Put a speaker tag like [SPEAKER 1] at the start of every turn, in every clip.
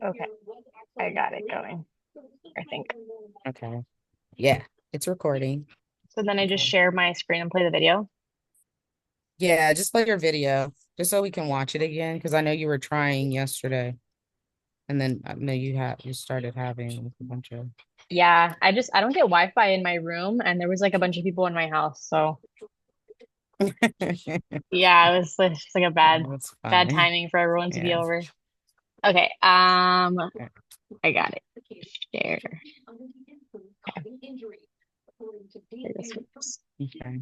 [SPEAKER 1] Okay, I got it going, I think.
[SPEAKER 2] Okay. Yeah, it's recording.
[SPEAKER 1] So then I just
[SPEAKER 2] Okay.
[SPEAKER 1] share my screen and play the video.
[SPEAKER 2] Yeah, just play your video, just so we can watch it again, because I know you were trying yesterday, and then I know you started having a bunch of.
[SPEAKER 1] Yeah, I don't get Wi-Fi in my room, and there was like a bunch of people in my house. So yeah, it was just like a
[SPEAKER 2] That's
[SPEAKER 1] bad
[SPEAKER 2] fine.
[SPEAKER 1] timing for everyone to be
[SPEAKER 2] Yeah.
[SPEAKER 1] over. Okay, I got it. Share. Okay, this works.
[SPEAKER 2] Okay.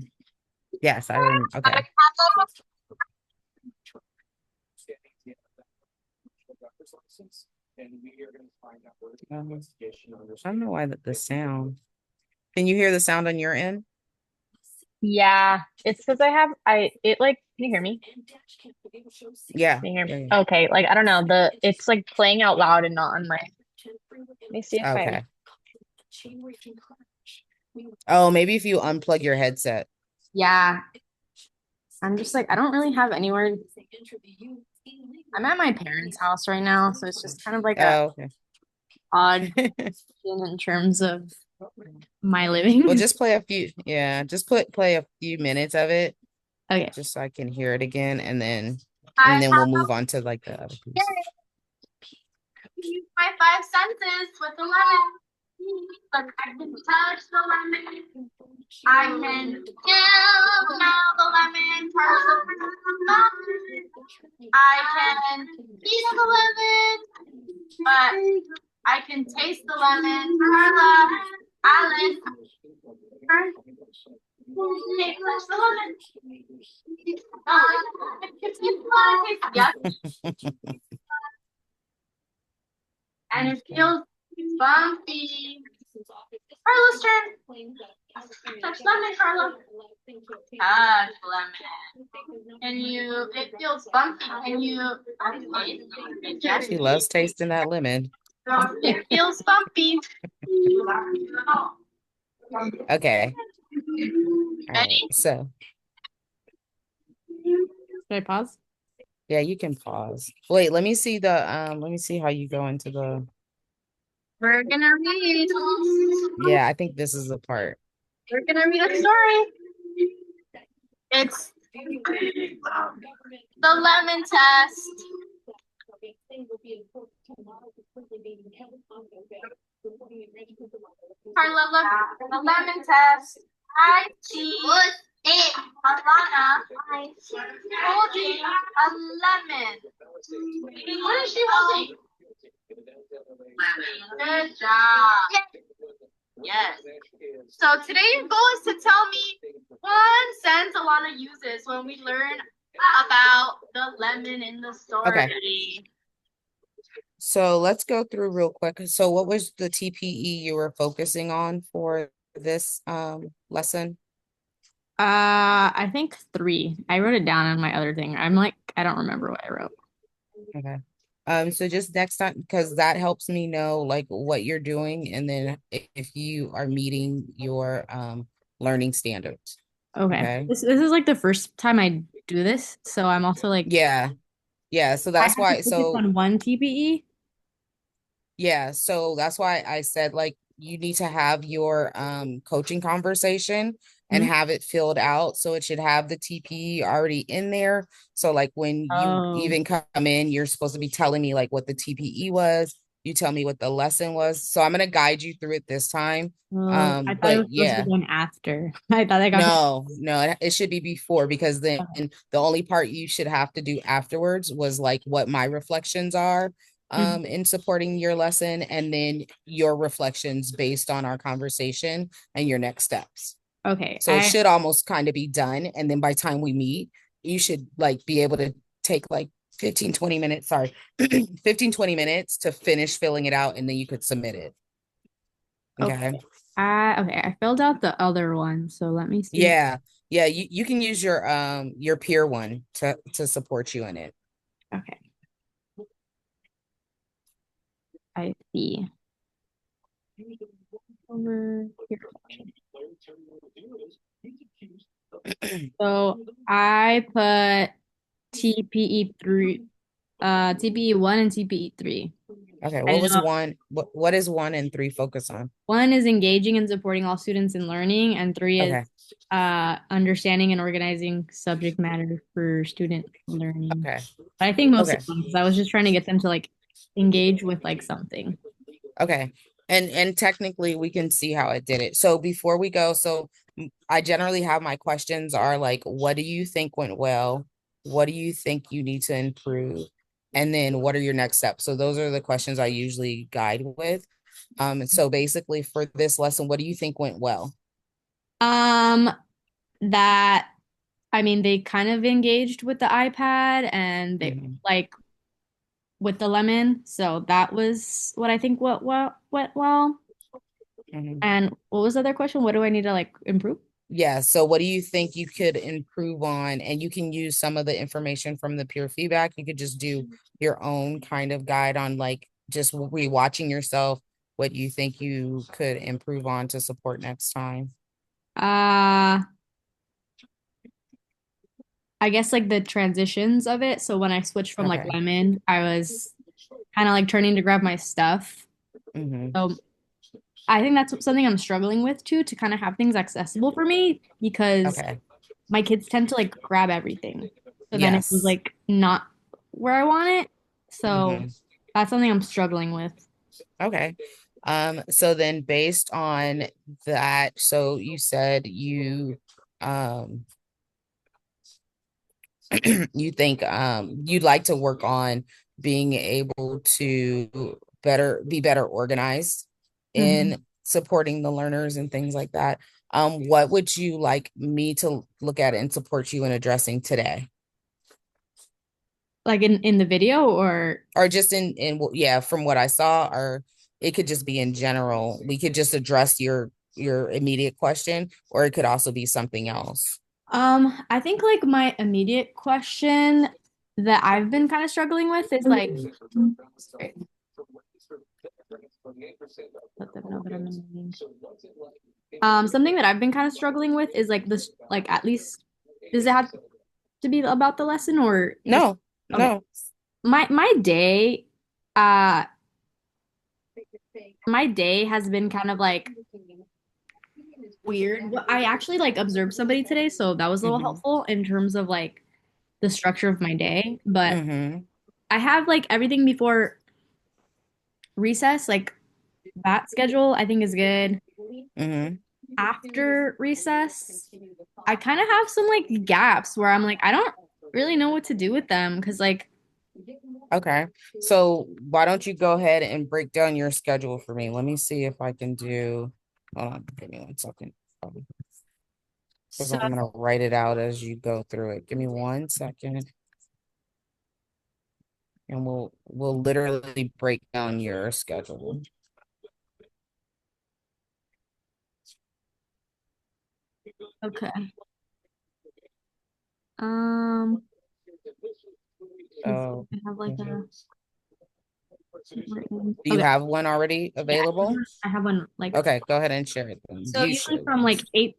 [SPEAKER 2] Yes, I remember. Okay. I don't know why the sound. Can you hear the sound on your end?
[SPEAKER 1] Yeah, it's because I it like can you hear me?
[SPEAKER 2] Yeah.
[SPEAKER 1] Can you hear me?
[SPEAKER 2] Yeah. Yeah.
[SPEAKER 1] Okay, like I don't know, it's like playing out loud and not on my let me see if I
[SPEAKER 2] Okay. Oh, maybe if you unplug your headset.
[SPEAKER 1] yeah, I'm just like I don't really have anywhere. I'm at my parents' house right now, so it's just kind of like a
[SPEAKER 2] Oh, okay.
[SPEAKER 1] odd in terms of my
[SPEAKER 2] Well,
[SPEAKER 1] living.
[SPEAKER 2] just play a few. Yeah, just play a few minutes of it,
[SPEAKER 1] Okay.
[SPEAKER 2] just so I can hear it again,
[SPEAKER 1] I
[SPEAKER 2] and then we'll
[SPEAKER 1] have
[SPEAKER 2] move on to like the other piece.
[SPEAKER 1] use my five senses with the lemon. But I can touch the lemon. I can smell the lemon. Touch the lemon. I can feel the lemon, but I can taste the lemon. Carla, Alice, taste the lemon. Yes, and it feels bumpy. Carla's turn. Touch lemon, Carla. Touch lemon. And it feels bumpy. Can you taste
[SPEAKER 2] She
[SPEAKER 1] it?
[SPEAKER 2] loves tasting that lemon.
[SPEAKER 1] It feels bumpy.
[SPEAKER 2] Okay. All right.
[SPEAKER 1] Ready?
[SPEAKER 2] So,
[SPEAKER 1] Should I pause?
[SPEAKER 2] yeah, you can pause. Wait, let me see how you go into the.
[SPEAKER 1] We're gonna read.
[SPEAKER 2] Yeah, I think this is the part.
[SPEAKER 1] We're gonna read a story. It's the lemon test. Carla, look, the lemon test. I see it. Alana, I holding a lemon. What is she holding? Good job. Yes. So today your goal is to tell me one sentence Alana uses when we learn about the lemon in the
[SPEAKER 2] Okay.
[SPEAKER 1] story.
[SPEAKER 2] So let's go through real quick. So what was the TPE you were focusing on for this lesson?
[SPEAKER 1] I think three. I wrote it down on my other thing. I'm like, I don't remember what I wrote.
[SPEAKER 2] Okay. So just next time, because that helps me know like what you're doing, and then if you are meeting your learning standards.
[SPEAKER 1] Okay.
[SPEAKER 2] Okay.
[SPEAKER 1] This is like the first time I do this, so I'm also like
[SPEAKER 2] Yeah. Yeah. So
[SPEAKER 1] I
[SPEAKER 2] that's
[SPEAKER 1] have to
[SPEAKER 2] why.
[SPEAKER 1] focus
[SPEAKER 2] So
[SPEAKER 1] on one TPE.
[SPEAKER 2] yeah. So that's why I said like you need to have your coaching conversation and
[SPEAKER 1] Hmm?
[SPEAKER 2] have it filled out. So it should have the TPE already in there. So like when you
[SPEAKER 1] Oh.
[SPEAKER 2] even come in, you're supposed to be telling me like what the TPE was. You tell me what the lesson was. So I'm gonna guide you through it this time.
[SPEAKER 1] Oh, I thought it
[SPEAKER 2] But
[SPEAKER 1] was supposed to be
[SPEAKER 2] yeah.
[SPEAKER 1] going after. I thought I got
[SPEAKER 2] No, it should be before because then
[SPEAKER 1] okay.
[SPEAKER 2] the only part you should have to do afterwards was like what my reflections are
[SPEAKER 1] Mhm.
[SPEAKER 2] in supporting your lesson, and then your reflections based on our conversation and your next steps.
[SPEAKER 1] Okay.
[SPEAKER 2] So it should almost kind of be done, and then by the time we meet, you should like be able to take like 15-20 minutes, sorry, 15-20 minutes to finish filling it out, and then you could submit it.
[SPEAKER 1] Okay.
[SPEAKER 2] Okay.
[SPEAKER 1] I filled out the other one, so let me see.
[SPEAKER 2] Yeah. Yeah, you can use your peer one to support you in it.
[SPEAKER 1] Okay, I see. Over here. So I put TPE 3
[SPEAKER 3] TPE 1 and TPE 3.
[SPEAKER 2] Okay,
[SPEAKER 3] I
[SPEAKER 2] what
[SPEAKER 3] didn't
[SPEAKER 2] was
[SPEAKER 3] know.
[SPEAKER 2] one? What is 1 and 3 focus on?
[SPEAKER 3] 1 is engaging and supporting all students in learning, and 3 is
[SPEAKER 2] Okay,
[SPEAKER 3] understanding and organizing subject matter for student learning.
[SPEAKER 2] okay,
[SPEAKER 3] But I think mostly
[SPEAKER 2] okay,
[SPEAKER 3] one, because I was just trying to get them to like engage with like something.
[SPEAKER 2] okay. And technically we can see how it did it. So before we go, I generally have my questions are like, what do you think went well? What do you think you need to improve? And then what are your next steps? So those are the questions I usually guide with. So basically for this lesson, what do you think went well?
[SPEAKER 3] Um, that I mean, they kind of engaged with the iPad and they
[SPEAKER 2] Mhm,
[SPEAKER 3] like with the lemon. So that was what I think went well.
[SPEAKER 2] mhm.
[SPEAKER 3] And what was the other question? What do I need to like improve?
[SPEAKER 2] Yeah. So what do you think you could improve on? And you can use some of the information from the peer feedback. You could just do your own kind of guide on like just rewatching yourself, what you think you could improve on to support next time.
[SPEAKER 3] Uh, I guess like the transitions of it. So when I switched from like
[SPEAKER 2] Okay.
[SPEAKER 3] lemon, I was kind of like turning to grab my stuff.
[SPEAKER 2] Hmm.
[SPEAKER 3] So I think that's something I'm struggling with too, to kind of have things accessible for me because
[SPEAKER 2] Okay.
[SPEAKER 3] my kids tend to like grab everything. So then it was
[SPEAKER 2] Yes.
[SPEAKER 3] like not where I want it. So
[SPEAKER 2] Hmm.
[SPEAKER 3] that's something I'm struggling with.
[SPEAKER 2] Okay. So then based on that, so you said um you think you'd like to work on being able to be better organized
[SPEAKER 3] Mhm.
[SPEAKER 2] in supporting the learners and things like that. What would you like me to look at and support you in addressing today?
[SPEAKER 3] Like in the video or
[SPEAKER 2] Or just yeah, from what I saw, or it could just be in general. We could just address your immediate question, or it could also be something else.
[SPEAKER 3] I think like my immediate question that I've been kind of struggling with is like sorry, let them know that I'm in the meeting. Something that I've been kind of struggling with is like this, like at least does it have to be about the lesson or just
[SPEAKER 2] No,
[SPEAKER 3] okay.
[SPEAKER 2] no.
[SPEAKER 3] My day, uh, my day has been kind of like weird. I actually like observed somebody today, so that was a little
[SPEAKER 2] Mm-hmm.
[SPEAKER 3] helpful in terms of like the structure of my day. But
[SPEAKER 2] Mm-hmm.
[SPEAKER 3] I have like everything before recess, like that schedule I think is good.
[SPEAKER 2] Mm-hmm.
[SPEAKER 3] After recess, I kind of have some like gaps where I'm like, I don't really know what to do with them because like
[SPEAKER 2] Okay. So why don't you go ahead and break down your schedule for me? Let me see if I can do, hold on, give me 1 second. Because
[SPEAKER 3] so
[SPEAKER 2] I'm gonna write it out as you go through it. Give me 1 second and we'll literally break down your schedule.
[SPEAKER 3] okay. Um, let's see.
[SPEAKER 2] Oh,
[SPEAKER 3] I have like a
[SPEAKER 2] mhm.
[SPEAKER 3] written.
[SPEAKER 2] Do you
[SPEAKER 3] Okay.
[SPEAKER 2] have one already
[SPEAKER 3] Yeah,
[SPEAKER 2] available?
[SPEAKER 3] I have one like
[SPEAKER 2] Okay, go ahead and share it then.
[SPEAKER 3] so
[SPEAKER 2] You
[SPEAKER 3] usually
[SPEAKER 2] should.
[SPEAKER 3] from like 8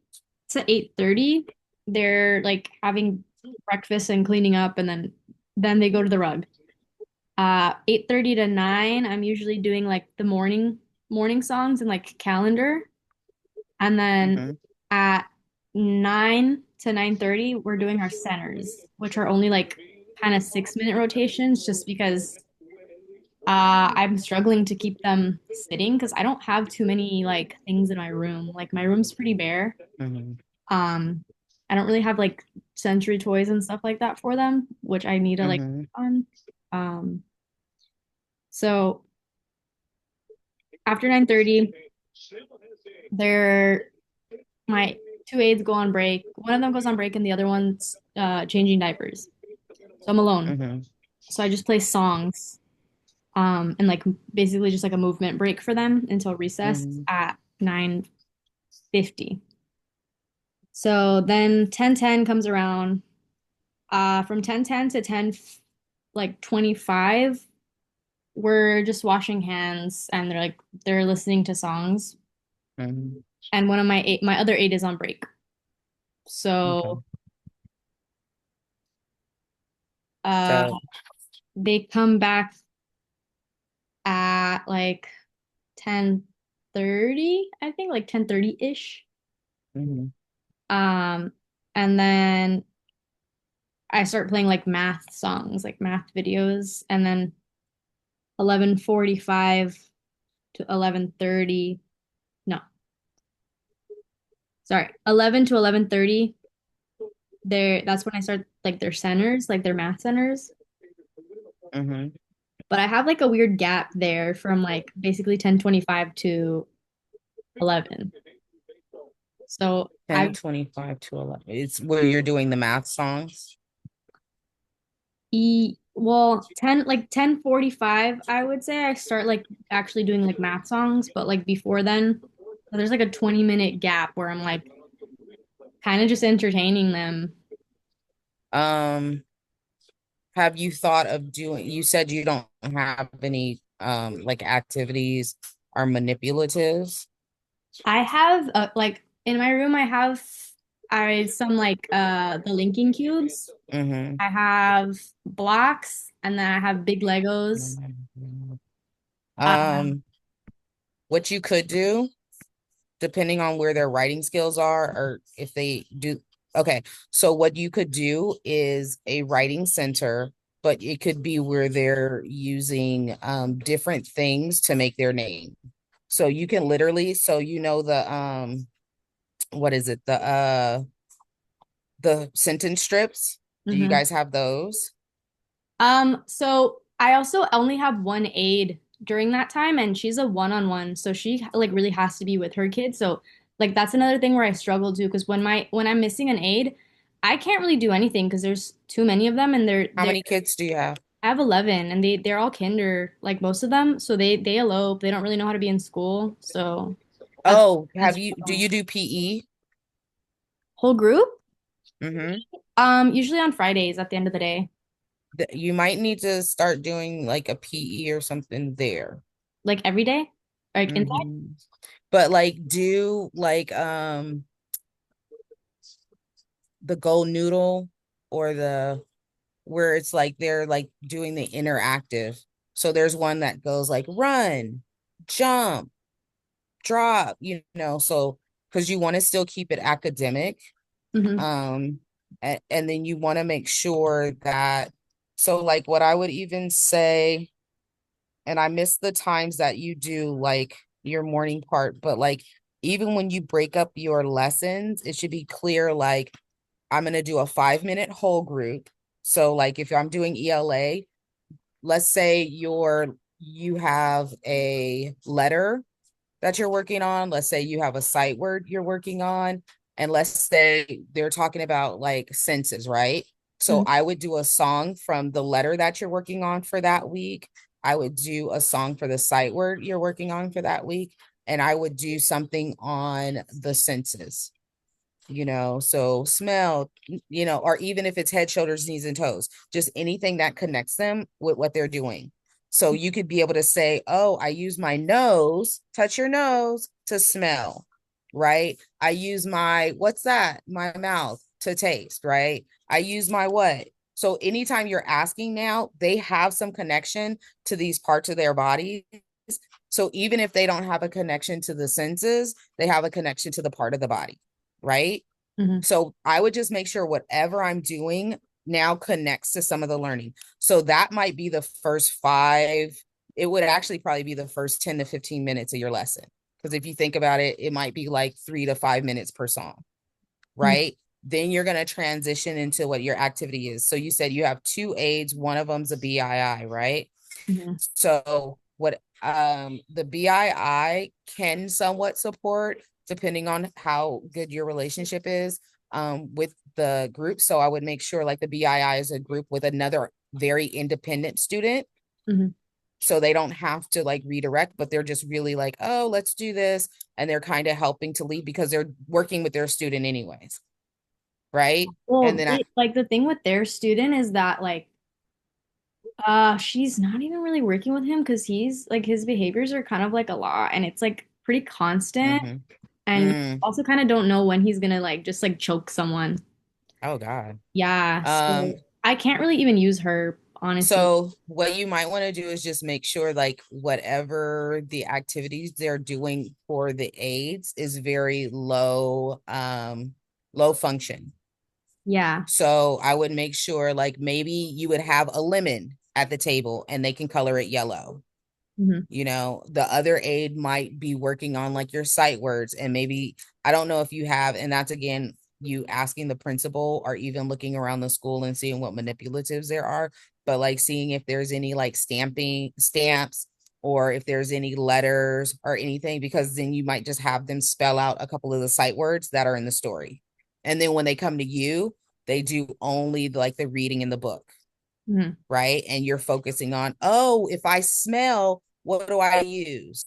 [SPEAKER 3] to 8:30, they're like having breakfast and cleaning up and then they go to the rug. 8:30 to 9, I'm usually doing like the morning songs and like calendar. And then
[SPEAKER 2] Mhm.
[SPEAKER 3] at 9 to 9:30, we're doing our centers, which are only like kind of 6-minute rotations just because I'm struggling to keep them sitting because I don't have too many like things in my room. Like my room's pretty bare.
[SPEAKER 2] Mhm.
[SPEAKER 3] Um, I don't really have like sensory toys and stuff like that for them, which I need to like
[SPEAKER 2] Mhm.
[SPEAKER 3] on. Um, so after 9:30, they're my two aides go on break. One of them goes on break and the other one's changing diapers. So I'm alone.
[SPEAKER 2] Mhm.
[SPEAKER 3] So I just play songs and like basically just like a movement break for them until recess
[SPEAKER 2] Mhm.
[SPEAKER 3] at 9:50. So then 10:10 comes around. From 10:10 to 10 like 25, we're just washing hands and they're listening to songs.
[SPEAKER 2] Mhm.
[SPEAKER 3] And one of my other eight is on break.
[SPEAKER 2] Okay.
[SPEAKER 3] So uh
[SPEAKER 2] So
[SPEAKER 3] they come back at like 10:30, I think, like 10:30-ish.
[SPEAKER 2] Hmm.
[SPEAKER 3] Um, and then I start playing like math songs, like math videos, and then 11:45 to 11:30. No, sorry, 11 to 11:30. That's when I start like their centers, like their math centers.
[SPEAKER 2] Hmm.
[SPEAKER 3] But I have like a weird gap there from like basically 10:25 to 11. So I
[SPEAKER 2] 10:25 to 11. It's where you're doing the math songs.
[SPEAKER 3] well, 10 like 10:45, I would say I start like actually doing like math songs, but like before then, there's like a 20-minute gap where I'm like kind of just entertaining them.
[SPEAKER 2] Um, have you thought of doing, you said you don't have any like activities or manipulatives.
[SPEAKER 3] I have like in my room I have I some like the linking cubes.
[SPEAKER 2] Mm-hmm.
[SPEAKER 3] I have blocks and then I have big Legos. Um,
[SPEAKER 2] Um, what you could do, depending on where their writing skills are, or if they do, okay. So what you could do is a writing center, but it could be where they're using different things to make their name. So you can literally, so you know the what is it? The sentence strips. Do you
[SPEAKER 3] mhm.
[SPEAKER 2] guys have those?
[SPEAKER 3] So I also only have one aide during that time, and she's a one-on-one, so she like really has to be with her kids. So like that's another thing where I struggle too, because when I'm missing an aide, I can't really do anything because there's too many of them, and
[SPEAKER 2] How
[SPEAKER 3] they're
[SPEAKER 2] many kids do you have?
[SPEAKER 3] I have 11, and they're all kinder, like most of them. So they elope. They don't really know how to be in school. So that's
[SPEAKER 2] Oh,
[SPEAKER 3] I
[SPEAKER 2] do
[SPEAKER 3] struggle.
[SPEAKER 2] you do PE?
[SPEAKER 3] Whole group?
[SPEAKER 2] Mm-hmm.
[SPEAKER 3] Usually on Fridays at the end of the day,
[SPEAKER 2] You might need to start doing like a PE or something there.
[SPEAKER 3] like every day, like inside.
[SPEAKER 2] Hmm. But like do like the gold noodle or the where it's like they're like doing the interactive. So there's one that goes like run, jump, drop, so because you want to still keep it academic.
[SPEAKER 3] Hmm.
[SPEAKER 2] Um and then you want to make sure that so like what I would even say, and I miss the times that you do like your morning part, but like even when you break up your lessons, it should be clear like I'm going to do a 5-minute whole group. So like if I'm doing ELA, let's say you have a letter that you're working on, let's say you have a sight word you're working on, and let's say they're talking about like senses, right? So I would do a song from the letter that you're working on for that week. I would do a song for the sight word you're working on for that week, and I would do something on the senses, so smell, or even if it's head, shoulders, knees, and toes, just anything that connects them with what they're doing. So you could be able to say, oh, I use my nose, touch your nose to smell, right? I use what's that? My mouth to taste, right? I use my what? So anytime you're asking now, they have some connection to these parts of their bodies. So even if they don't have a connection to the senses, they have a connection to the part of the body, right?
[SPEAKER 3] Hmm.
[SPEAKER 2] So I would just make sure whatever I'm doing now connects to some of the learning. So that might be the first five. It would actually probably be the first 10 to 15 minutes of your lesson. Because if you think about it, it might be like 3 to 5 minutes per song, right? Then you're going to transition into what your activity is. So you said you have two aids, one of them's a BII, right?
[SPEAKER 3] Hmm.
[SPEAKER 2] So what the BII can somewhat support depending on how good your relationship is with the group. So I would make sure like the BII is a group with another very independent student.
[SPEAKER 3] Hmm.
[SPEAKER 2] So they don't have to like redirect, but they're just really like, oh, let's do this. And they're kind of helping to lead because they're working with their student anyways. Right. And
[SPEAKER 3] Well,
[SPEAKER 2] then
[SPEAKER 3] like the thing with their student is that like she's not even really working with him because he's like his behaviors are kind of like a lot and it's like pretty constant
[SPEAKER 2] mhm.
[SPEAKER 3] and you
[SPEAKER 2] Mm.
[SPEAKER 3] also kind of don't know when he's gonna like just like choke someone.
[SPEAKER 2] Oh God.
[SPEAKER 3] Yeah, so
[SPEAKER 2] Um,
[SPEAKER 3] I can't really even use her honestly.
[SPEAKER 2] So what you might want to do is just make sure like whatever the activities they're doing for the aids is very low function.
[SPEAKER 3] Yeah.
[SPEAKER 2] So I would make sure like maybe you would have a lemon at the table and they can color it yellow.
[SPEAKER 3] Mhm.
[SPEAKER 2] You know, the other aide might be working on like your sight words, and maybe I don't know if you have, and that's again you asking the principal or even looking around the school and seeing what manipulatives there are, but like seeing if there's any like stamping stamps or if there's any letters or anything, because then you might just have them spell out a couple of the sight words that are in the story. And then when they come to you, they do only like the reading in the book,
[SPEAKER 3] Mhm.
[SPEAKER 2] right? And you're focusing on, oh, if I smell, what do I use?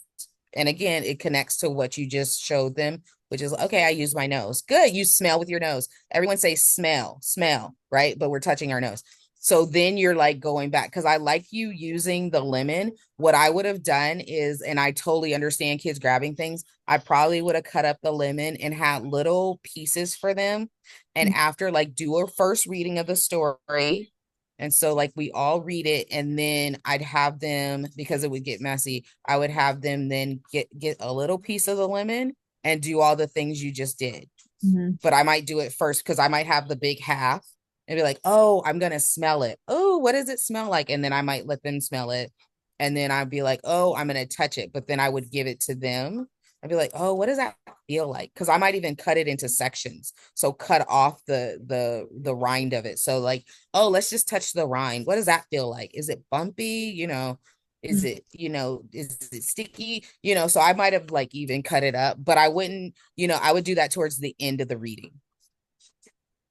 [SPEAKER 2] And again, it connects to what you just showed them, which is okay, I use my nose. Good. You smell with your nose. Everyone say smell, smell, right? But we're touching our nose. So then you're like going back because I like you using the lemon. What I would have done is, and I totally understand kids grabbing things, I probably would have cut up the lemon and had little pieces for them. And after, like, do a first reading of the story, and so like we all read it, and then I'd have them, because it would get messy, I would have them then get a little piece of the lemon and do all the things you just did.
[SPEAKER 3] Mhm.
[SPEAKER 2] But I might do it first because I might have the big half and be like, oh, I'm gonna smell it. Oh, what does it smell like? And then I might let them smell it. And then I'd be like, oh, I'm gonna touch it. But then I would give it to them. I'd be like, oh, what does that feel like? Because I might even cut it into sections. So cut off the rind of it. So like, oh, let's just touch the rind. What does that feel like? Is it bumpy? You know, is it, is it sticky? So I might have like even cut it up, but I wouldn't, I would do that towards the end of the reading.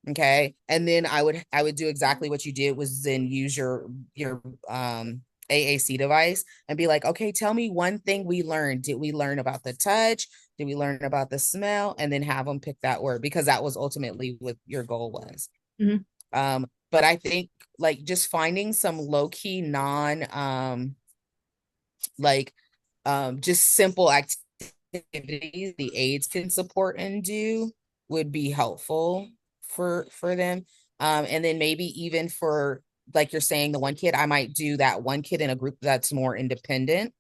[SPEAKER 2] Okay. And then I would do exactly what you did, was then use your AAC device and be like, okay, tell me one thing we learned. Did we learn about the touch? Did we learn about the smell? And then have them pick that word, because that was ultimately what your goal was.
[SPEAKER 3] Mhm.
[SPEAKER 2] But I think like just finding some low-key like just simple activities the aides can support and do would be helpful for them. And then maybe even for, like you're saying, the one kid, I might do that one kid in a group that's more independent,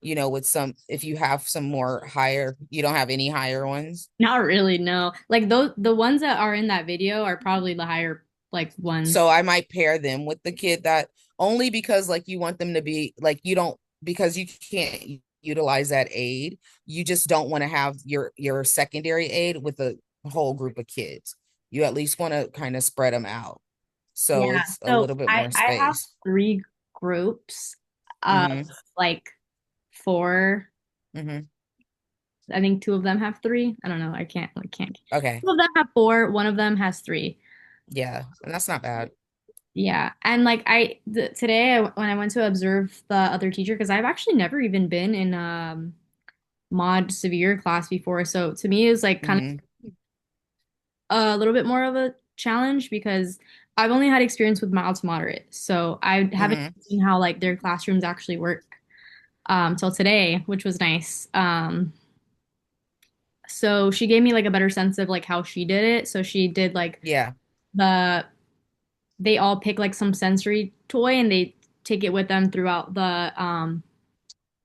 [SPEAKER 2] with some, if you have some more higher, you don't have any higher ones.
[SPEAKER 3] Not really, no. Like those the ones that are in that video are probably the higher like ones.
[SPEAKER 2] So I might pair them with the kid, that only because like you want them to be like, you don't, because you can't utilize that aid. You just don't want to have your secondary aid with a whole group of kids. You at least want to kind of spread them out. So
[SPEAKER 3] Yeah.
[SPEAKER 2] it's a
[SPEAKER 3] So
[SPEAKER 2] little bit
[SPEAKER 3] I
[SPEAKER 2] more
[SPEAKER 3] I have
[SPEAKER 2] space.
[SPEAKER 3] three groups of
[SPEAKER 2] Mm-hmm.
[SPEAKER 3] like four.
[SPEAKER 2] Mm-hmm.
[SPEAKER 3] I think two of them have three. I don't know. I can't.
[SPEAKER 2] Okay.
[SPEAKER 3] Two of them have four. One of them has three.
[SPEAKER 2] Yeah. And that's not bad.
[SPEAKER 3] Yeah. And like today when I went to observe the other teacher, because I've actually never even been in mod severe class before. So to me it was like kind of
[SPEAKER 2] Mm-hmm.
[SPEAKER 3] a little bit more of a challenge because I've only had experience with mild to moderate. So I haven't
[SPEAKER 2] Mm-hmm.
[SPEAKER 3] seen how like their classrooms actually work till today, which was nice. So she gave me like a better sense of like how she did it. So she did like
[SPEAKER 2] Yeah.
[SPEAKER 3] the they all pick like some sensory toy and they take it with them throughout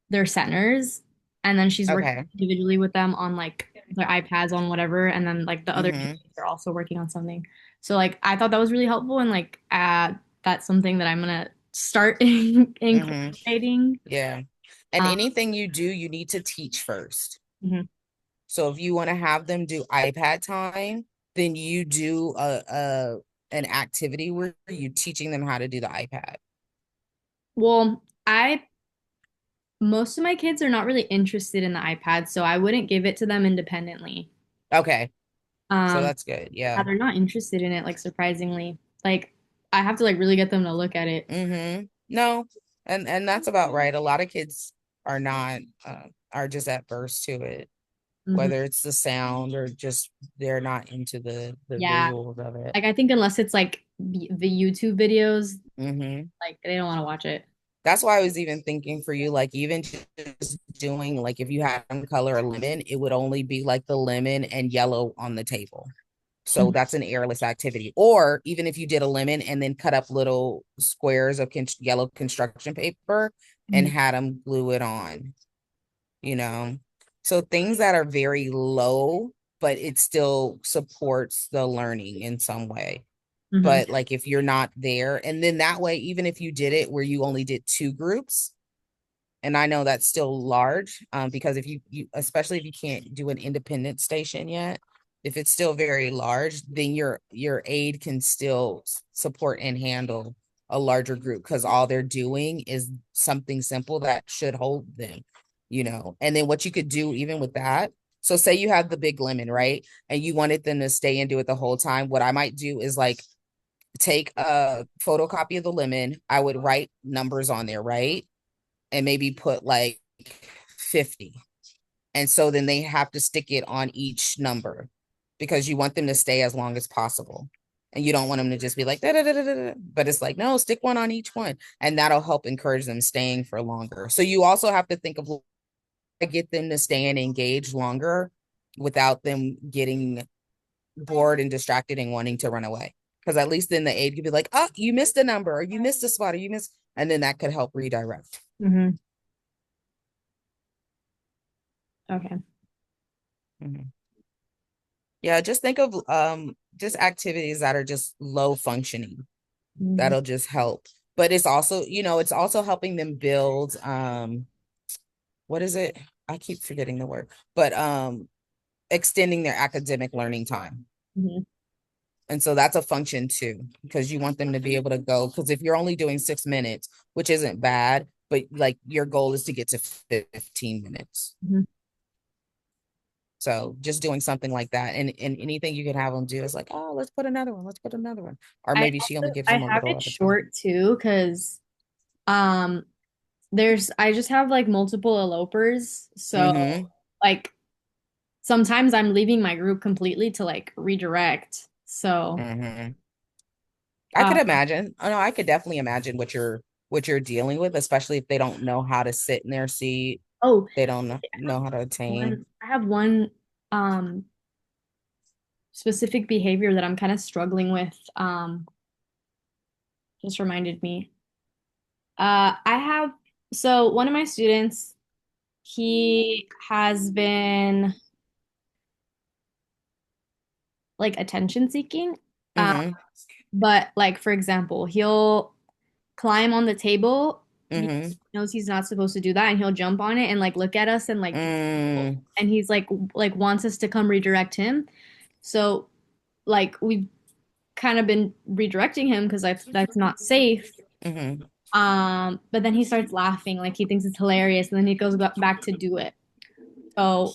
[SPEAKER 3] their centers, and then she's working
[SPEAKER 2] Okay.
[SPEAKER 3] individually with them on like their iPads on whatever, and then like the other
[SPEAKER 2] Mm-hmm.
[SPEAKER 3] teachers are also working on something. So like I thought that was really helpful, and like that's something that I'm gonna start
[SPEAKER 2] Mm-hmm.
[SPEAKER 3] incorporating.
[SPEAKER 2] Yeah. And
[SPEAKER 3] Um,
[SPEAKER 2] anything you do, you need to teach first.
[SPEAKER 3] mhm.
[SPEAKER 2] So if you want to have them do iPad time, then you do a an activity where you're teaching them how to do the iPad.
[SPEAKER 3] Well, I most of my kids are not really interested in the iPad, so I wouldn't give it to them independently.
[SPEAKER 2] Okay. So
[SPEAKER 3] Um,
[SPEAKER 2] that's good.
[SPEAKER 3] yeah,
[SPEAKER 2] Yeah.
[SPEAKER 3] they're not interested in it, like surprisingly. Like I have to like really get them to look at it.
[SPEAKER 2] Mm-hmm. No, and that's about right. A lot of kids are not are just adverse to it,
[SPEAKER 3] Mhm.
[SPEAKER 2] whether it's the sound or just they're not into the
[SPEAKER 3] Yeah.
[SPEAKER 2] visuals of it.
[SPEAKER 3] Like I think unless it's like the YouTube videos,
[SPEAKER 2] Mm-hmm.
[SPEAKER 3] like they don't want to watch it.
[SPEAKER 2] That's why I was even thinking for you, like even just doing like if you had them color a lemon, it would only be like the lemon and yellow on the table. So that's an airless activity. Or even if you did a lemon and then cut up little squares of yellow construction paper and had them glue it on, you know. So things that are very low, but it still supports the learning in some way. But like if you're not there, and then that way, even if you did it where you only did 2 groups, and I know that's still large, because if you especially if you can't do an independent station yet, if it's still very large, then your aide can still support and handle a larger group, because all they're doing is something simple that should hold them, you know. And then what you could do even with that, so say you have the big lemon, right? And you wanted them to stay and do it the whole time. What I might do is like take a photocopy of the lemon. I would write numbers on there, right? And maybe put like 50. And so then they have to stick it on each number, because you want them to stay as long as possible. And you don't want them to just be like, da, da, da, da, da. But it's like, no, stick one on each one. And that'll help encourage them staying for longer. So you also have to think of get them to stay and engage longer without them getting bored and distracted and wanting to run away. Because at least then the aide could be like, oh, you missed a number, or you missed a spot, or you missed, and then that could help redirect.
[SPEAKER 3] Okay.
[SPEAKER 2] Yeah, just think of just activities that are just low functioning. That'll just help. But it's also, you know, it's also helping them build what is it? I keep forgetting the word, but extending their academic learning time. And so that's a function too, because you want them to be able to go, because if you're only doing 6 minutes, which isn't bad, but like your goal is to get to 15 minutes. So just doing something like that, and anything you can have them do is like, oh, let's put another one. Let's put another one. Or maybe she only gives them a
[SPEAKER 3] have
[SPEAKER 2] little
[SPEAKER 3] it
[SPEAKER 2] at a time.
[SPEAKER 3] short too, because I just have like multiple elopers. So like sometimes I'm leaving my group completely to like redirect. So
[SPEAKER 2] I could imagine. Oh no, I could definitely imagine what you're dealing with, especially if they don't know how to sit in their seat.
[SPEAKER 3] oh,
[SPEAKER 2] They don't know how to attain.
[SPEAKER 3] I have one specific behavior that I'm kind of struggling with. Just reminded me. I have so one of my students, he has been like attention seeking. But like for example, he'll climb on the table. He knows he's not supposed to do that, and he'll jump on it and like look at us and like and he's like wants us to come redirect him. So like we've kind of been redirecting him because that's not safe. But then he starts laughing, like he thinks it's hilarious, and then he goes back to do it. So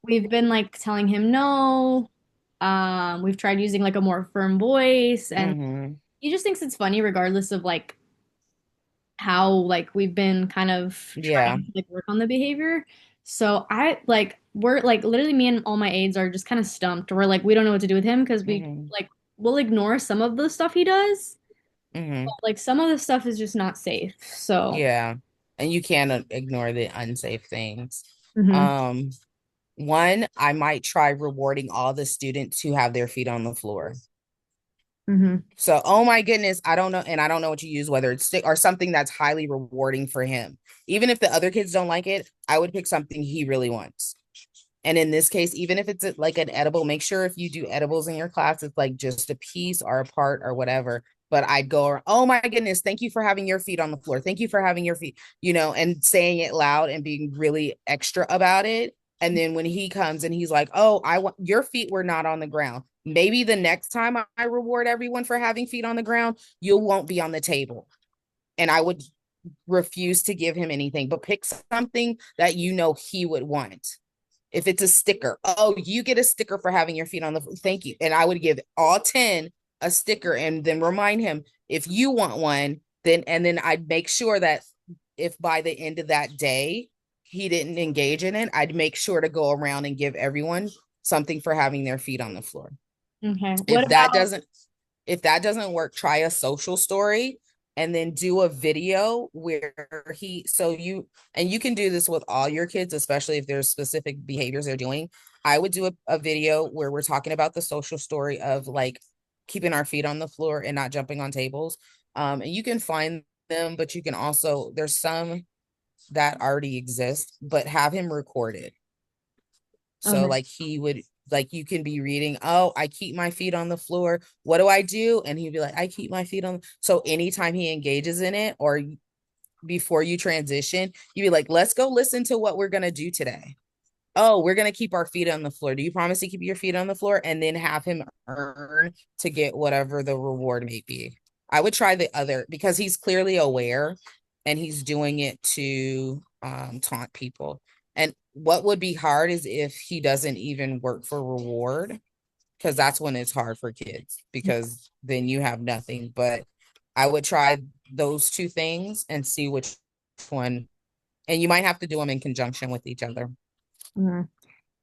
[SPEAKER 3] we've been like telling him no. We've tried using like a more firm voice, and he just thinks it's funny regardless of like how like we've been kind of trying to like work on the behavior. So we're like literally me and all my aides are just kind of stumped. We're like we don't know what to do with him because we like we'll ignore some of the stuff he does. But, like some of the stuff is just not safe. So
[SPEAKER 2] yeah, and you can't ignore the unsafe things. One, I might try rewarding all the students who have their feet on the floor. So, oh my goodness, I don't know. And I don't know what you use, whether it's stick or something that's highly rewarding for him. Even if the other kids don't like it, I would pick something he really wants. And in this case, even if it's like an edible, make sure if you do edibles in your class, it's like just a piece or a part or whatever. But I'd go, oh my goodness, thank you for having your feet on the floor. Thank you for having your feet, you know, and saying it loud and being really extra about it. And then when he comes and he's like, oh, I want your feet were not on the ground. Maybe the next time I reward everyone for having feet on the ground, you won't be on the table. And I would refuse to give him anything, but pick something that you know he would want. If it's a sticker, oh, you get a sticker for having your feet on the, thank you. And I would give all 10 a sticker and then remind him, if you want one, then, and then I'd make sure that if by the end of that day, he didn't engage in it, I'd make sure to go around and give everyone something for having their feet on the floor.
[SPEAKER 3] Okay.
[SPEAKER 2] If that doesn't work, try a social story. and then do a video where you can do this with all your kids, especially if there's specific behaviors they're doing. I would do a video where we're talking about the social story of like keeping our feet on the floor and not jumping on tables. And you can find them, but you can also, there's some that already exist, but have him recorded. So
[SPEAKER 3] Okay.
[SPEAKER 2] like he would, like you can be reading, oh, I keep my feet on the floor. What do I do? And he'd be like, I keep my feet on. So anytime he engages in it or before you transition, you'd be like, let's go listen to what we're gonna do today. Oh, we're gonna keep our feet on the floor. Do you promise to keep your feet on the floor? And then have him earn to get whatever the reward may be. I would try the other because he's clearly aware and he's doing it to taunt people. And what would be hard is if he doesn't even work for reward, because that's when it's hard for kids because then you have nothing. But I would try those two things and see which one. And you might have to do them in conjunction with each other.
[SPEAKER 3] Mhm.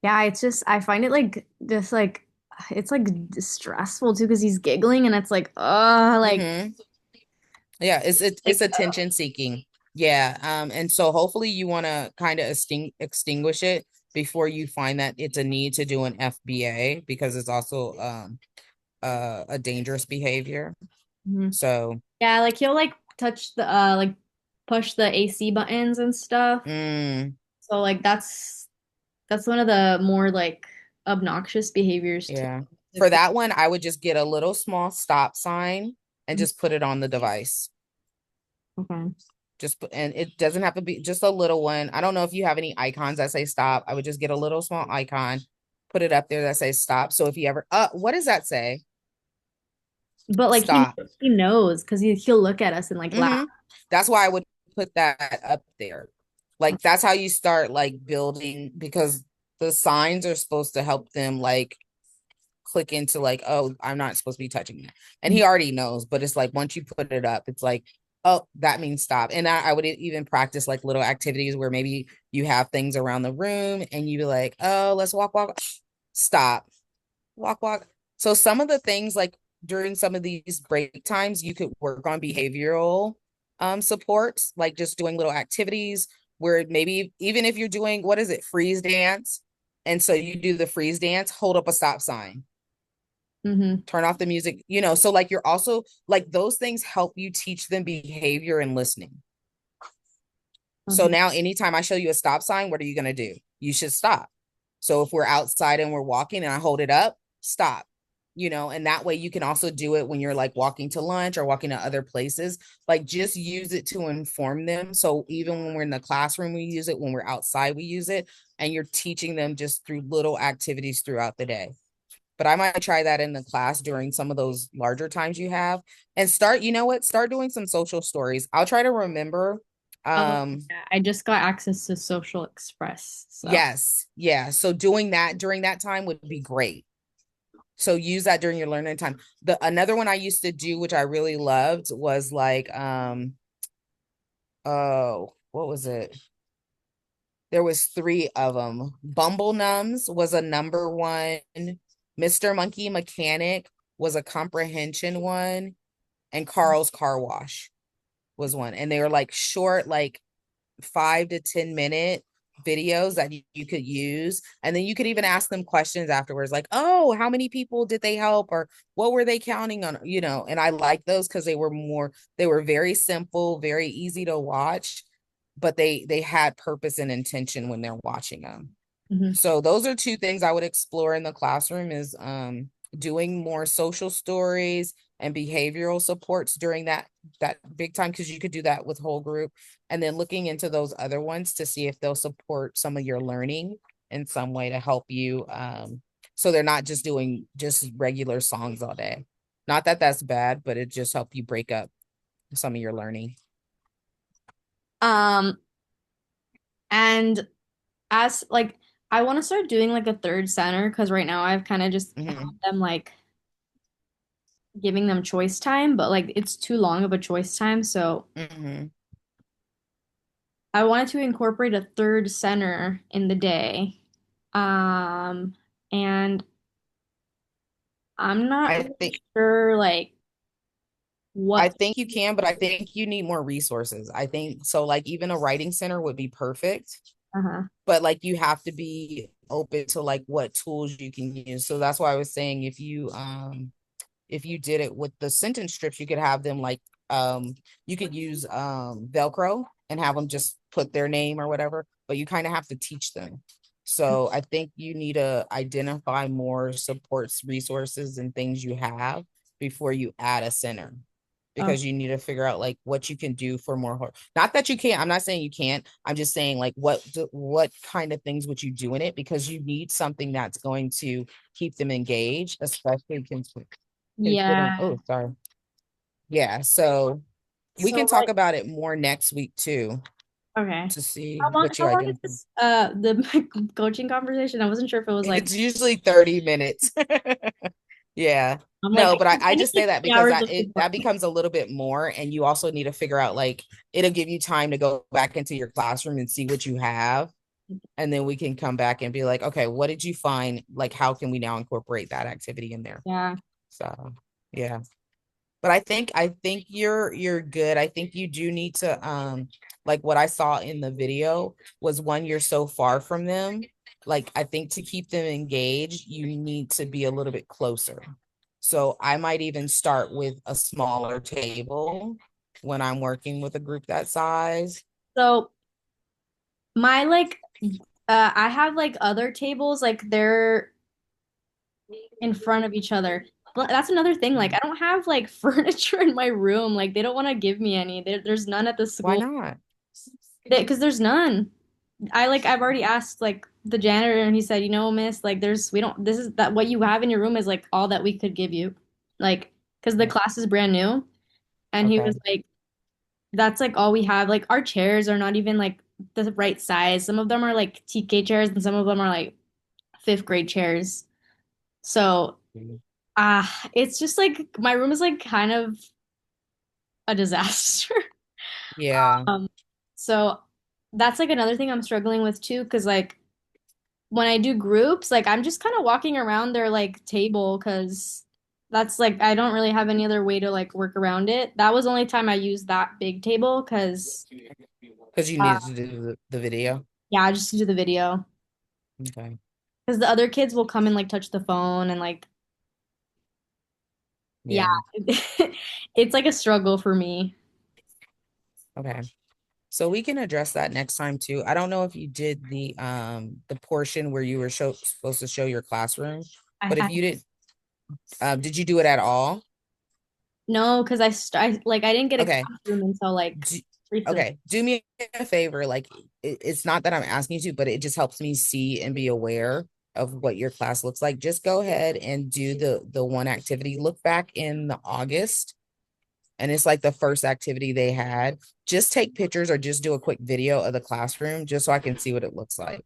[SPEAKER 3] Yeah, it's just I find it like just like it's like stressful too because he's giggling and it's like
[SPEAKER 2] Hmm. Yeah, it's
[SPEAKER 3] like
[SPEAKER 2] attention seeking. Yeah. And so hopefully you want to kind of extinguish it before you find that it's a need to do an FBA because it's also a dangerous behavior.
[SPEAKER 3] Mhm.
[SPEAKER 2] So
[SPEAKER 3] Yeah, like he'll like touch the like push the AC buttons and stuff.
[SPEAKER 2] mm,
[SPEAKER 3] So like that's one of the more like obnoxious behaviors too.
[SPEAKER 2] yeah. For that one, I would just get a little small stop sign and just put it on the device.
[SPEAKER 3] Okay.
[SPEAKER 2] And it doesn't have to be just a little one. I don't know if you have any icons that say stop. I would just get a little small icon, put it up there that says stop. So if you ever what does that say?
[SPEAKER 3] But like
[SPEAKER 2] Stop.
[SPEAKER 3] he knows because he'll look at us and like laugh.
[SPEAKER 2] Hmm. That's why I would put that up there. Like that's how you start like building because the signs are supposed to help them like click into like, oh, I'm not supposed to be touching that. And he already knows, but it's like once you put it up, it's like, oh, that means stop. And I would even practice like little activities where maybe you have things around the room and you be like, oh, let's walk, stop, walk. So some of the things like during some of these break times, you could work on behavioral supports, like just doing little activities where maybe even if you're doing what is it, freeze dance. And so you do the freeze dance, hold up a stop sign,
[SPEAKER 3] Mm-hmm.
[SPEAKER 2] turn off the music, so like you're also like those things help you teach them behavior and listening. So
[SPEAKER 3] Okay.
[SPEAKER 2] now anytime I show you a stop sign, what are you going to do? You should stop. So if we're outside and we're walking and I hold it up, stop. And that way you can also do it when you're like walking to lunch or walking to other places. Like just use it to inform them. So even when we're in the classroom, we use it. When we're outside, we use it. And you're teaching them just through little activities throughout the day. But I might try that in the class during some of those larger times you have and start doing some social stories. I'll try to remember.
[SPEAKER 3] Oh,
[SPEAKER 2] Um,
[SPEAKER 3] yeah. I just got access to Social Express, so.
[SPEAKER 2] yes, yeah. So doing that during that time would be great. So use that during your learning time. The another one I used to do, which I really loved, was like oh, what was it? There was three of them. Bumble Numbs was a number one. Mr. Monkey Mechanic was a comprehension one, and Carl's Car Wash was one. And they were like short, like 5 to 10 minute videos that you could use. And then you could even ask them questions afterwards, like, oh, how many people did they help? Or what were they counting on? And I like those because they were very simple, very easy to watch, but they had purpose and intention when they're watching them.
[SPEAKER 3] Mhm.
[SPEAKER 2] So those are two things I would explore in the classroom is doing more social stories and behavioral supports during that big time because you could do that with whole group and then looking into those other ones to see if they'll support some of your learning in some way to help you so they're not just doing just regular songs all day. Not that that's bad, but it just help you break up some of your learning.
[SPEAKER 3] Um, and as like I want to start doing like a third center because right now I've kind of just had
[SPEAKER 2] Hmm.
[SPEAKER 3] them like giving them choice time, but like it's too long of a choice time. So
[SPEAKER 2] Hmm.
[SPEAKER 3] I wanted to incorporate a third center in the day. Um, and I'm not
[SPEAKER 2] I
[SPEAKER 3] really
[SPEAKER 2] think
[SPEAKER 3] sure like what?
[SPEAKER 2] I think you can, but I think you need more resources. I think so, like even a writing center would be perfect,
[SPEAKER 3] Uh-huh.
[SPEAKER 2] but like you have to be open to like what tools you can use. So that's why I was saying if you did it with the sentence strips, you could have them like you could use Velcro and have them just put their name or whatever, but you kind of have to teach them. So I think you need to identify more supports, resources, and things you have before you add a center.
[SPEAKER 3] Oh,
[SPEAKER 2] Because you need to figure out like what you can do for more not that you can't, I'm not saying you can't, I'm just saying like what kind of things would you do in it, because you need something that's going to keep them engaged, especially considering,
[SPEAKER 3] yeah.
[SPEAKER 2] oh, sorry. Yeah, so we
[SPEAKER 3] So
[SPEAKER 2] can talk
[SPEAKER 3] like,
[SPEAKER 2] about it more next week too
[SPEAKER 3] okay.
[SPEAKER 2] to see what you
[SPEAKER 3] How long is
[SPEAKER 2] identify.
[SPEAKER 3] this the coaching conversation? I wasn't sure if it was like
[SPEAKER 2] It's usually 30 minutes. Yeah.
[SPEAKER 3] I'm like
[SPEAKER 2] No, but I
[SPEAKER 3] I need
[SPEAKER 2] just say
[SPEAKER 3] like
[SPEAKER 2] that
[SPEAKER 3] 3
[SPEAKER 2] because
[SPEAKER 3] hours
[SPEAKER 2] that
[SPEAKER 3] of
[SPEAKER 2] it
[SPEAKER 3] support.
[SPEAKER 2] that becomes a little bit more, and you also need to figure out like it'll give you time to go back into your classroom and see what you have, and then we can come back and be like, okay, what did you find? Like, how can we now incorporate that activity in there?
[SPEAKER 3] Yeah.
[SPEAKER 2] So, yeah. But I think you're good. I think you do need to like what I saw in the video was one, you're so far from them. Like I think to keep them engaged, you need to be a little bit closer. So I might even start with a smaller table when I'm working with a group that size.
[SPEAKER 3] So my like I have like other tables like they're in front of each other. But that's another thing. Like I don't have like furniture in my room. Like they don't want to give me any. There's none at the
[SPEAKER 2] Why
[SPEAKER 3] school.
[SPEAKER 2] not?
[SPEAKER 3] Because there's none. I've already asked like the janitor and he said, you know, miss, like there's we don't this is that what you have in your room is like all that we could give you. Like because the class is brand new and he
[SPEAKER 2] Okay.
[SPEAKER 3] was like that's like all we have. Like our chairs are not even like the right size. Some of them are like TK chairs and some of them are like fifth grade chairs. So it's just like my room is like kind of a disaster.
[SPEAKER 2] Yeah.
[SPEAKER 3] So that's like another thing I'm struggling with too, because like when I do groups, like I'm just kind of walking around their like table because that's like I don't really have any other way to like work around it. That was the only time I used that big table because
[SPEAKER 2] Because you needed to do the video.
[SPEAKER 3] yeah, I just do the video
[SPEAKER 2] Okay.
[SPEAKER 3] because the other kids will come and like touch the phone and like yeah,
[SPEAKER 2] Yeah.
[SPEAKER 3] it's like a struggle for me.
[SPEAKER 2] Okay. So we can address that next time too. I don't know if you did the portion where you were supposed to show your classroom, but
[SPEAKER 3] I
[SPEAKER 2] if you did you do it at all?
[SPEAKER 3] no, because like I didn't get a
[SPEAKER 2] Okay.
[SPEAKER 3] classroom until like
[SPEAKER 2] Do,
[SPEAKER 3] recently.
[SPEAKER 2] okay. Do me a favor. Like it's not that I'm asking you to, but it just helps me see and be aware of what your class looks like. Just go ahead and do the one activity. Look back in the August, and it's like the first activity they had. Just take pictures or just do a quick video of the classroom just so I can see what it looks like.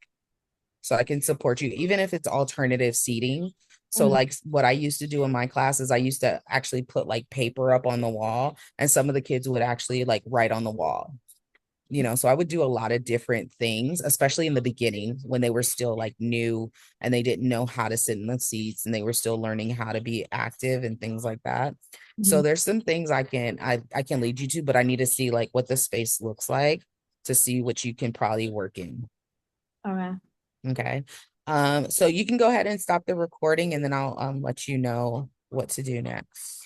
[SPEAKER 2] So I can support you, even if it's alternative seating. So,
[SPEAKER 3] Mhm.
[SPEAKER 2] like what I used to do in my classes, I used to actually put like paper up on the wall, and some of the kids would actually like write on the wall. So I would do a lot of different things, especially in the beginning when they were still like new and they didn't know how to sit in the seats and they were still learning how to be active and things like that. So
[SPEAKER 3] Mhm.
[SPEAKER 2] there's some things I can lead you to, but I need to see like what the space looks like to see what you can probably work in.
[SPEAKER 3] Okay.
[SPEAKER 2] Okay. So you can go ahead and stop the recording and then I'll let you know what to do next.